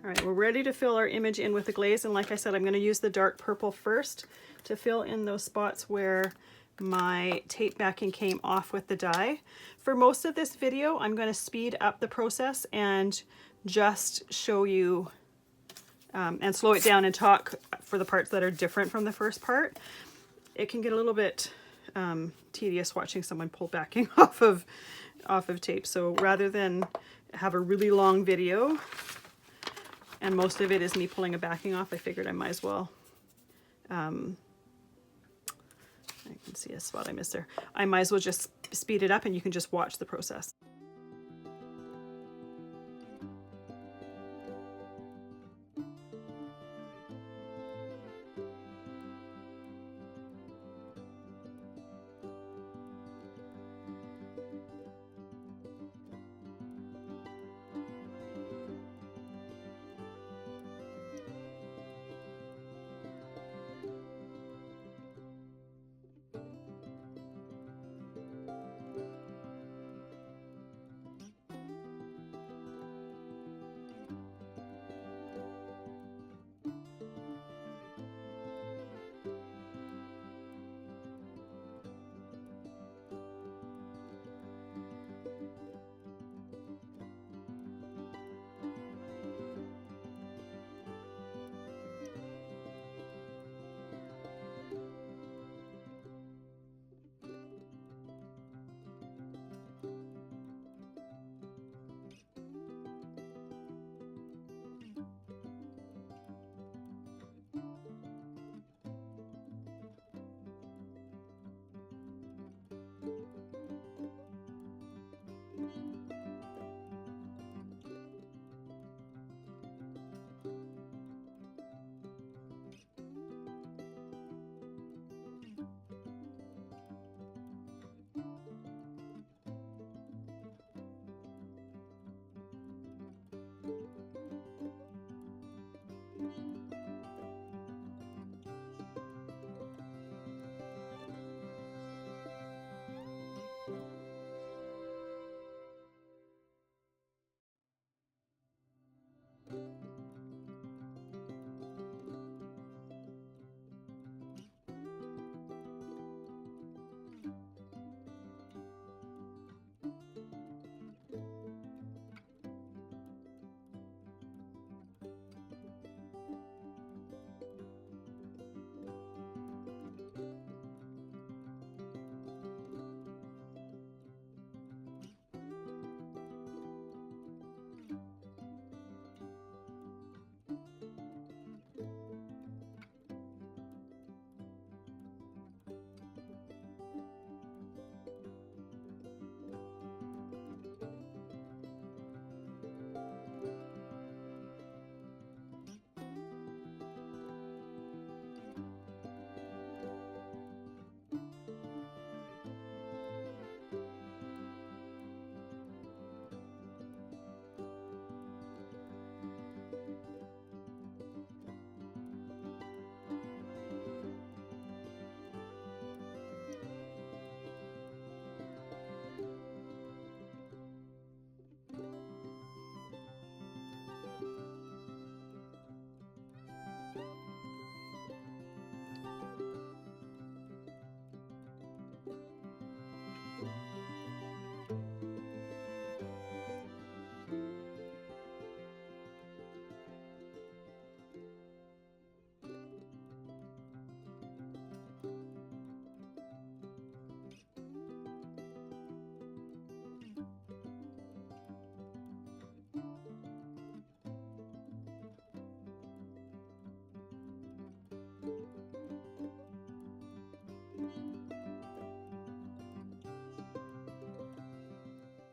All right, we're ready to fill our image in with the glaze, and like I said, I'm going to use the dark purple first to fill in those spots where my tape backing came off with the dye. For most of this video, I'm going to speed up the process and just show you and slow it down and talk for the parts that are different from the first part. It can get a little bit tedious watching someone pull backing off of tape, so rather than have a really long video and most of it is me pulling a backing off, I figured I might as well, I can see a spot I missed there. I might as well just speed it up and you can just watch the process.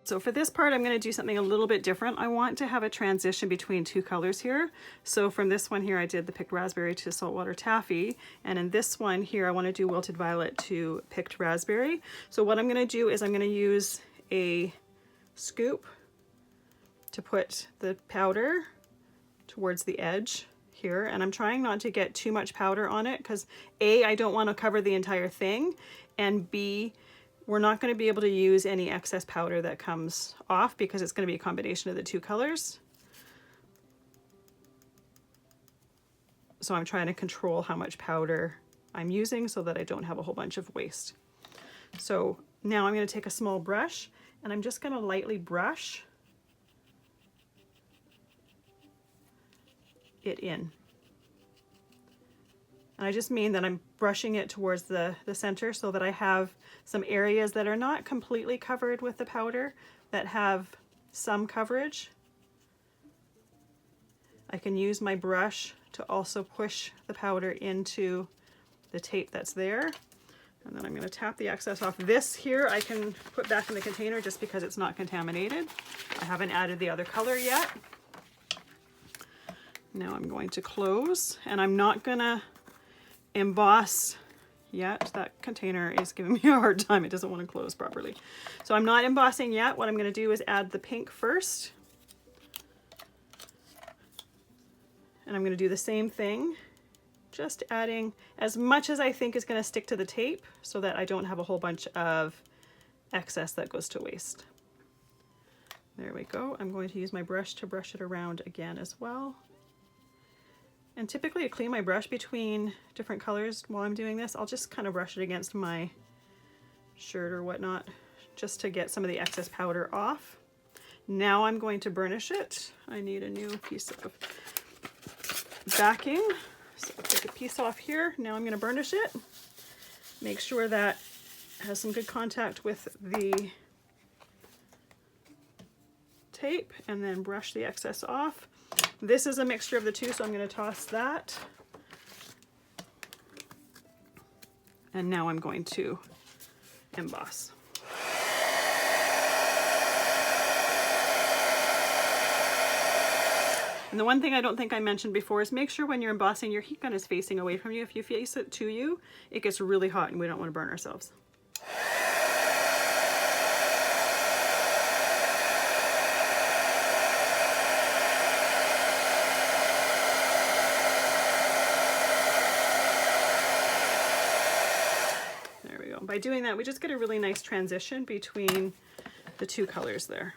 So for this part, I'm going to do something a little bit different. I want to have a transition between two colors here. So from this one here, I did the picked raspberry to saltwater taffy. And in this one here, I want to do wilted violet to picked raspberry. So what I'm going to do is I'm going to use a scoop to put the powder towards the edge here. And I'm trying not to get too much powder on it because A, I don't want to cover the entire thing, and B, we're not going to be able to use any excess powder that comes off because it's going to be a combination of the two colors. So I'm trying to control how much powder I'm using so that I don't have a whole bunch of waste. So now I'm going to take a small brush and I'm just going to lightly brush it in. And I just mean that I'm brushing it towards the center so that I have some areas that are not completely covered with the powder, that have some coverage. I can use my brush to also push the powder into the tape that's there. And then I'm going to tap the excess off. This here I can put back in the container just because it's not contaminated. I haven't added the other color yet. Now I'm going to close, and I'm not going to emboss yet. That container is giving me a hard time. It doesn't want to close properly. So I'm not embossing yet. What I'm going to do is add the pink first. And I'm going to do the same thing, just adding as much as I think is going to stick to the tape so that I don't have a whole bunch of excess that goes to waste. There we go. I'm going to use my brush to brush it around again as well. And typically I clean my brush between different colors while I'm doing this. I'll just kind of brush it against my shirt or whatnot just to get some of the excess powder off. Now I'm going to burnish it. I need a new piece of backing. So I'll take a piece off here. Now I'm going to burnish it. Make sure that it has some good contact with the tape, and then brush the excess off. This is a mixture of the two, so I'm going to toss that. And now I'm going to emboss. And the one thing I don't think I mentioned before is make sure when you're embossing, your heat gun is facing away from you. If you face it to you, it gets really hot and we don't want to burn ourselves. There we go. By doing that, we just get a really nice transition between the two colors there.